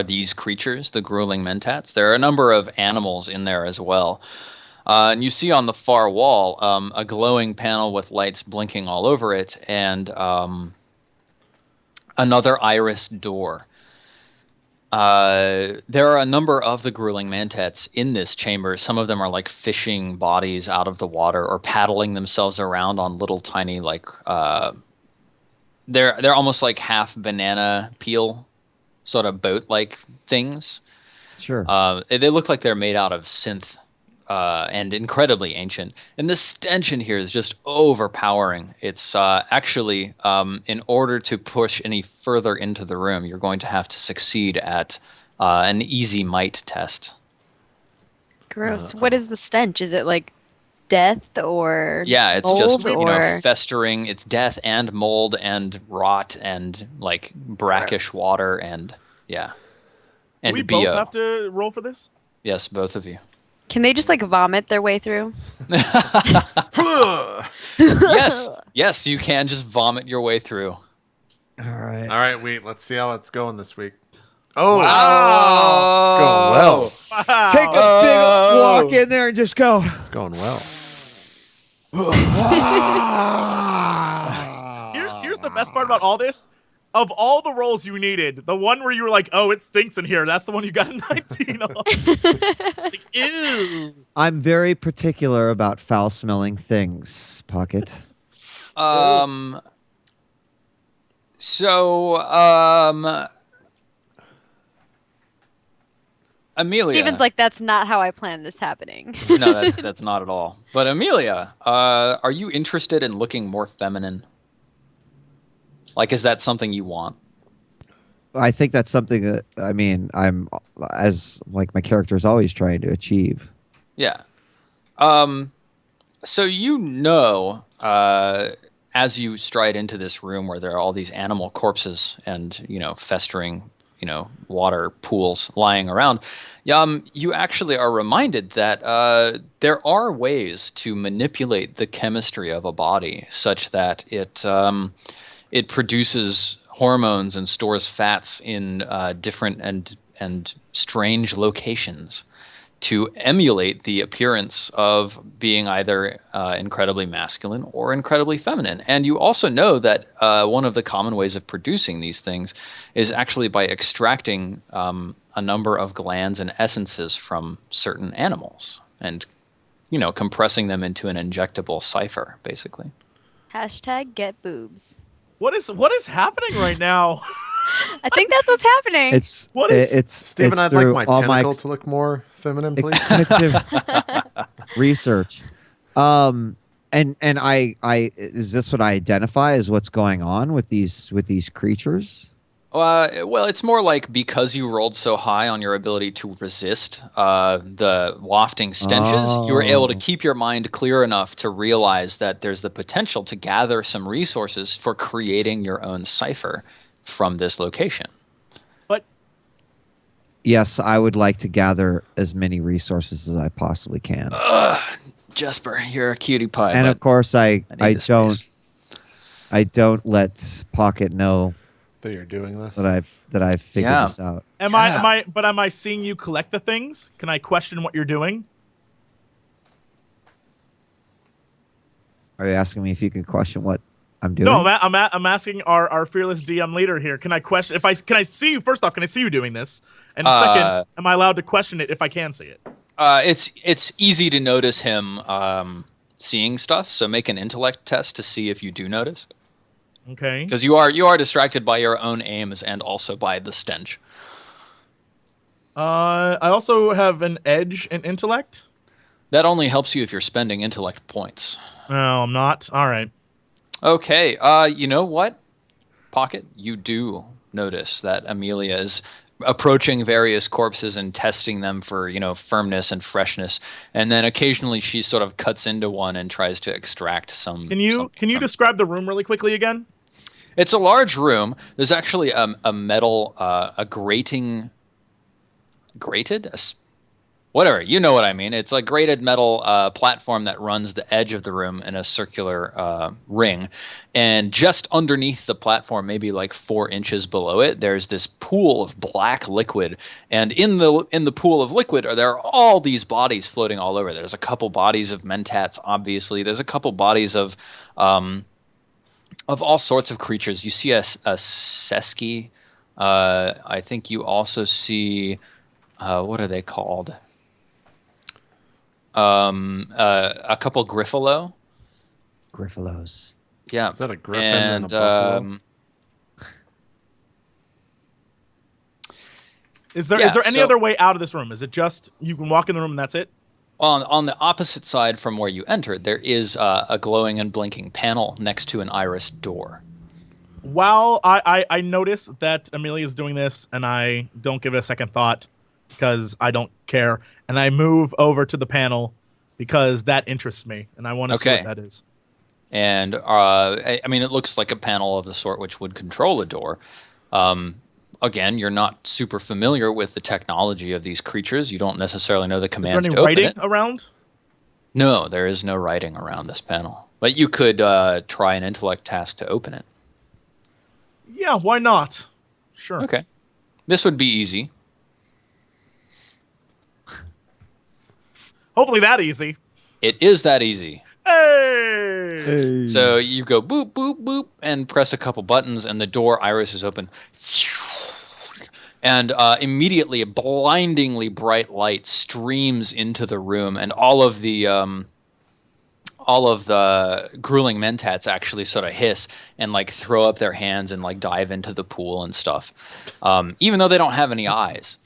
these creatures, the grueling mentats. There are a number of animals in there as well. And you see on the far wall a glowing panel with lights blinking all over it, and another iris door. There are a number of the grueling mentats in this chamber. Some of them are like fishing bodies out of the water or paddling themselves around on little tiny like they're almost like half banana peel sort of boat like things. Sure. They look like they're made out of synth and incredibly ancient. And the stench in here is just overpowering. It's actually, in order to push any further into the room, you're going to have to succeed at an easy might test. Gross. What is the stench? Is it like death or Yeah, it's mold just or festering. It's death and mold and rot and like brackish Gross. water and yeah. Do And we both BO. have to roll for this? Yes, both of you. can they just like vomit their way through? Yes, you can just vomit your way through. All right. All right, wait. Let's see how it's going this week. Oh, Wow. it's going well. Wow. Take a big walk in there and just go. It's going well. Here's the best part about all this. Of all the rolls you needed, the one where you were like, "Oh, it stinks in here," that's the one you got a 19 on. Like, ew. I'm very particular about foul-smelling things, Pocket. Amelia. Steven's like, that's not how I planned this happening. No, that's not at all. But Amelia, are you interested in looking more feminine? Like, is that something you want? I think that's something that I'm as like my character is always trying to achieve. Yeah. So as you stride into this room where there are all these animal corpses and festering, water pools lying around, you actually are reminded that there are ways to manipulate the chemistry of a body such that it produces hormones and stores fats in different and strange locations to emulate the appearance of being either incredibly masculine or incredibly feminine. And you also know that one of the common ways of producing these things is actually by extracting a number of glands and essences from certain animals and compressing them into an injectable cipher, basically. Hashtag get boobs. What is happening right now? I think that's what's happening. It's Steven, it's I'd like through my all tentacle to look more feminine, please. extensive research. And I is this what I identify as what's going on with these creatures? Well, it's more like because you rolled so high on your ability to resist the wafting stenches, you were able to keep your mind clear enough to realize that there's the potential to gather some resources for creating your own cipher from this location. But Yes, I would like to gather as many resources as I possibly can. Jesper, you're a cutie pie. And but of course, I need the space. don't let Pocket know That you're doing this. that I've figured Yeah. this out. am I seeing you collect the things? Can I question what you're doing? Are you asking me if you can question what I'm doing? No, I'm asking our fearless DM leader here. Can I question can I see you first off? Can I see you doing this? And second, am I allowed to question it if I can see it? It's easy to notice him seeing stuff. So make an intellect test to see if you do notice. Okay. Because you are distracted by your own aims and also by the stench. I also have an edge in intellect. That only helps you if you're spending intellect points. No, I'm not. All right. Okay. You know what, Pocket? You do notice that Emilia is approaching various corpses and testing them for firmness and freshness, and then occasionally she sort of cuts into one and tries to extract some. Can you describe the room really quickly again? It's a large room. There's actually a metal, a grated, whatever, you know what I mean. It's a grated metal platform that runs the edge of the room in a circular ring. And just underneath the platform, maybe like 4 inches below it, there's this pool of black liquid. And in the pool of liquid, there are all these bodies floating all over. There's a couple bodies of mentats, obviously. There's a couple bodies of all sorts of creatures. You see a Seski. I think you also see, what are they called? A couple Griffalo. Griffalos. Yeah. Is that a griffin and a buffalo? Is there any other way out of this room? Is it just you can walk in the room and that's it? On the opposite side from where you entered, there is a glowing and blinking panel next to an iris door. While I notice that Emilia is doing this, and I don't give it a second thought because I don't care, and I move over to the panel because that interests me, and I want to see what that is. And I mean, it looks like a panel of the sort which would control a door. Again, you're not super familiar with the technology of these creatures. You don't necessarily know the commands to open it. Is there any writing around? No, there is no writing around this panel. But you could try an intellect task to open it. Yeah, why not? Sure. Okay. This would be easy. Hopefully that easy. It is that easy. Hey! So you go boop, boop, boop, and press a couple buttons, and the door iris is open. And immediately a blindingly bright light streams into the room, and all of the grueling mentats actually sort of hiss and like throw up their hands and like dive into the pool and stuff, even though they don't have any eyes.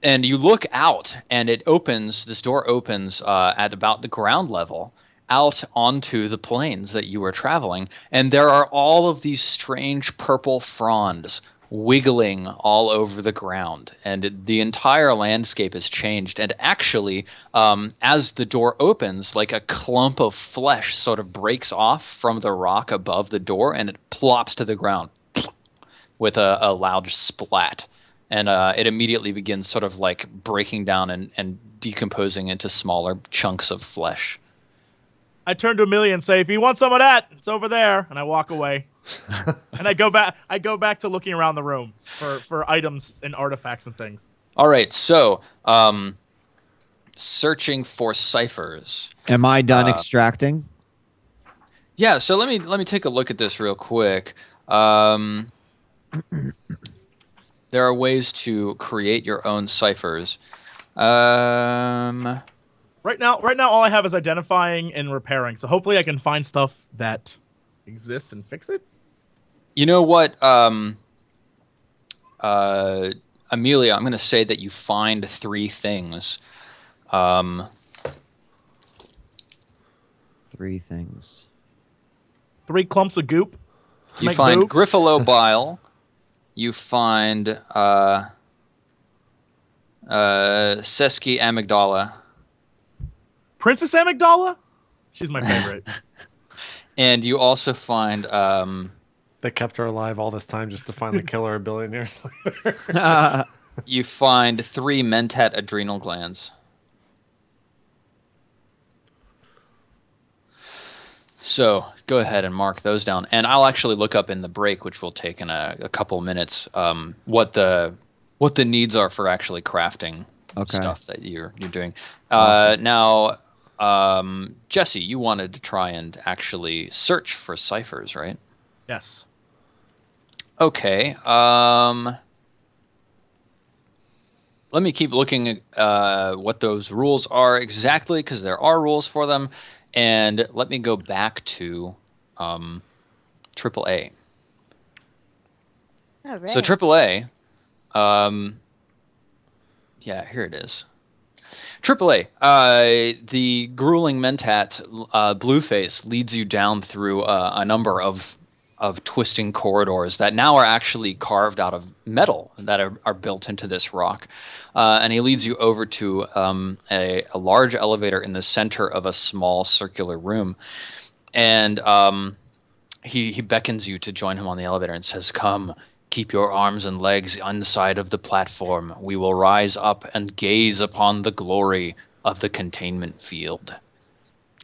And you look out, and it opens. This door opens at about the ground level, out onto the plains that you were traveling, and there are all of these strange purple fronds wiggling all over the ground, and the entire landscape has changed. And actually, as the door opens, like a clump of flesh sort of breaks off from the rock above the door, and it plops to the ground with a loud splat. And it immediately begins sort of like breaking down and decomposing into smaller chunks of flesh. I turn to Emilia and say, "If you want some of that, it's over there." And I walk away. And I go back to looking around the room for items and artifacts and things. All right, so searching for ciphers. Am I done extracting? Yeah, so let me take a look at this real quick. There are ways to create your own ciphers. Right now, all I have is identifying and repairing. So hopefully, I can find stuff that exists and fix it. You know what, Emilia? I'm going to say that you find 3 things. 3 things. 3 clumps of goop. You find Griffalo bile. You find Seski amygdala. Princess Amygdala? She's my favorite. And you also find... They kept her alive all this time just to finally kill her a billion years later. You find 3 mentat adrenal glands. So go ahead and mark those down, and I'll actually look up in the break, which will take in a couple minutes, what the needs are for actually crafting stuff that you're doing. Awesome. Now, Jesse, you wanted to try and actually search for ciphers, right? Yes. Okay. Let me keep looking at what those rules are exactly, because there are rules for them. And let me go back to AAA. All right. So AAA, yeah, here it is. AAA, the grueling mentat Blueface leads you down through a number of twisting corridors that now are actually carved out of metal that are built into this rock. And he leads you over to a large elevator in the center of a small circular room. And he beckons you to join him on the elevator and says, "Come, keep your arms and legs inside of the platform. We will rise up and gaze upon the glory of the containment field."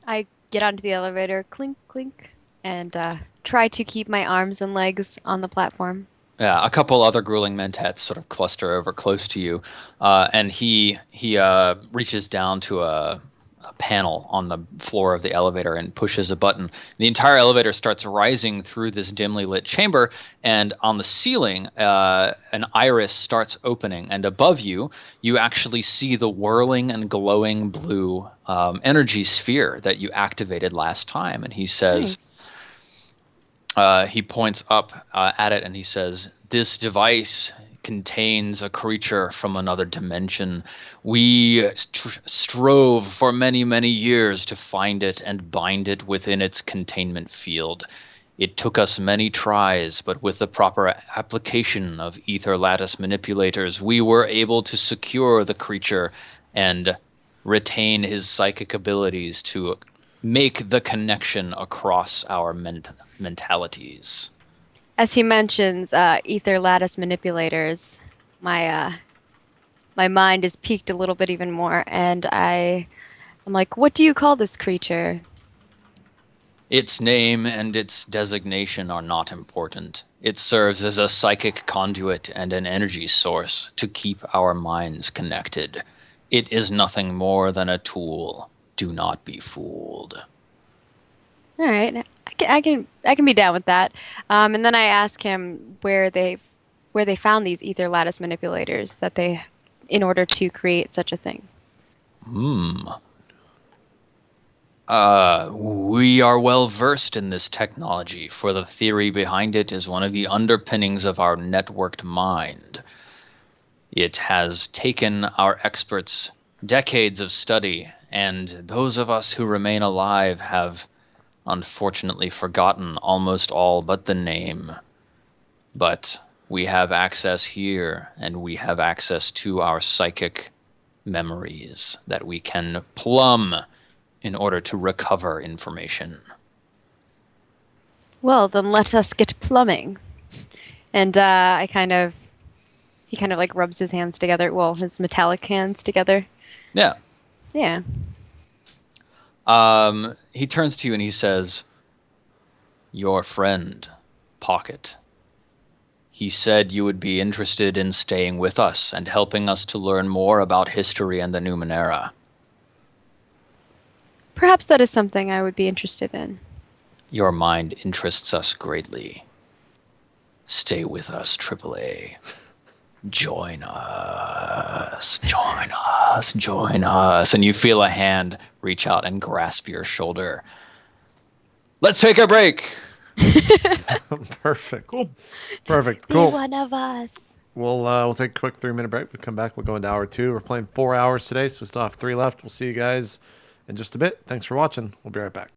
I get onto the elevator, clink, clink, and try to keep my arms and legs on the platform. Yeah, a couple other grueling mentats sort of cluster over close to you, and he reaches down to a panel on the floor of the elevator and pushes a button. The entire elevator starts rising through this dimly lit chamber, and on the ceiling, an iris starts opening, and above you, you actually see the whirling and glowing blue energy sphere that you activated last time. And he says... Nice. He points up at it and he says, "This device contains a creature from another dimension. We strove for many, many years to find it and bind it within its containment field. It took us many tries, but with the proper application of ether lattice manipulators, we were able to secure the creature and retain his psychic abilities to make the connection across our mentalities. As he mentions ether lattice manipulators, my mind is piqued a little bit even more, and I'm like, what do you call this creature? Its name and its designation are not important. It serves as a psychic conduit and an energy source to keep our minds connected. It is nothing more than a tool. Do not be fooled. All right, I can be down with that. And then I ask him where they found these ether lattice manipulators in order to create such a thing. We are well versed in this technology, for the theory behind it is one of the underpinnings of our networked mind. It has taken our experts decades of study, and those of us who remain alive have unfortunately forgotten almost all but the name. But we have access here, and we have access to our psychic memories that we can plumb in order to recover information. Well, then let us get plumbing. And he kind of like rubs his hands together. Well, his metallic hands together. Yeah. Yeah. He turns to you and he says, "Your friend, Pocket. He said you would be interested in staying with us and helping us to learn more about history and the Numenera." Perhaps that is something I would be interested in. "Your mind interests us greatly. Stay with us, AAA. Join us, join us, join us." And you feel a hand reach out and grasp your shoulder. "Let's take a break." Perfect. Cool. Perfect. Be Cool. one of us. We'll take a quick 3-minute break. We'll come back. We'll go into hour 2. We're playing 4 hours today, so we still have 3 left. We'll see you guys in just a bit. Thanks for watching. We'll be right back.